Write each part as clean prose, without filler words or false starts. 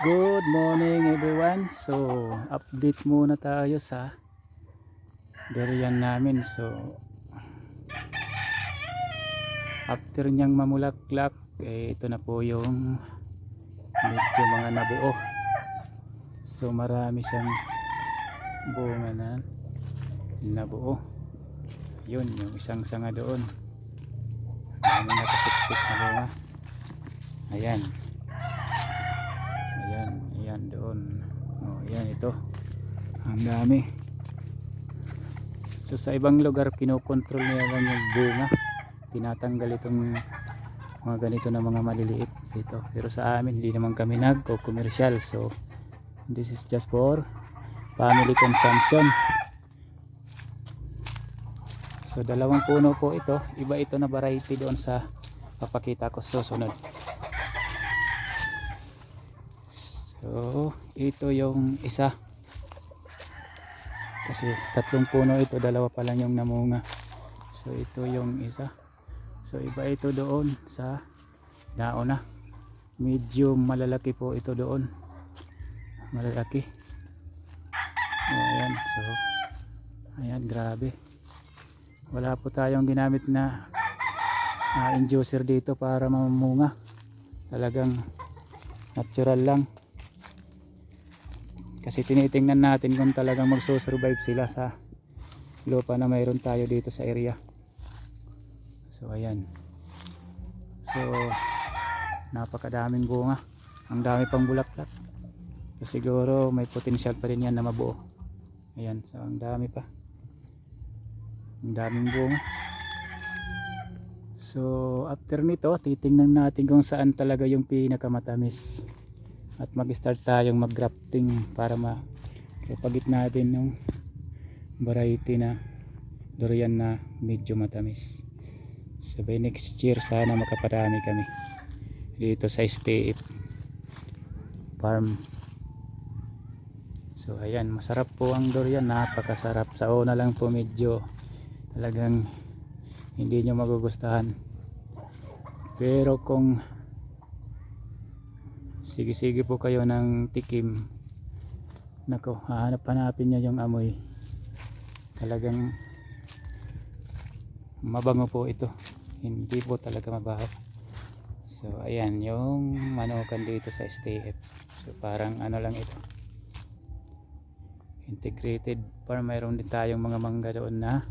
Good morning everyone. So, update muna tayo sa durian namin. So, after niyang mamulaklak, ito na po yung medyo mga nabuo. So, marami siyang bunga na nabuo. Yun, yung isang sanga doon. Marami nakasiksik na bunga. Ayan. Ayan doon. Oh, ayan ito. Ang dami. So sa ibang lugar kinokontrol nila lang yung bunga. Tinatanggal itong mga ganito na mga maliliit dito. Pero sa amin hindi naman kami nagko-commercial. So this is just for family consumption. So dalawang puno po ito. Iba ito na variety doon sa papakita ko susunod. So ito yung isa. Kasi tatlong puno ito, dalawa pa lang yung namunga. So ito yung isa. So iba ito doon sa nauna. Medyo malalaki po ito doon. Malalaki. Ayan, so ayan, grabe. Wala po tayong ginamit na inducer dito para mamunga. Talagang natural lang. Kasi tinitingnan natin kung talagang magsusurvive sila sa lupa na mayroon tayo dito sa area. So ayan. So napakadaming bunga. Ang dami pang bulaklak. So siguro may potential pa rin yan na mabuo. Ayan, so ang dami pa. Ang daming bunga. So after nito, titingnan natin kung saan talaga yung pinakamatamis. At mag-start tayong mag-grafting para mapagit natin yung variety na durian na medyo matamis. So by next year sana makaparami kami dito sa STF farm. So ayan, masarap po ang durian, napakasarap. Sa una lang po medyo talagang hindi nyo magugustahan, pero kung sige po kayo ng tikim, nako, hanapin nyo yung amoy. Talagang mabango po ito, hindi po talaga mabaho. So ayan yung manukan dito sa STF. So parang ano lang ito, integrated farm. Mayroon din tayong mga mangga doon na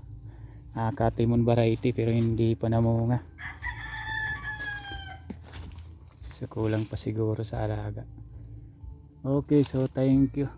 katimon variety pero hindi pa namunga. So kulang pa siguro sa alaga. Okay, so thank you.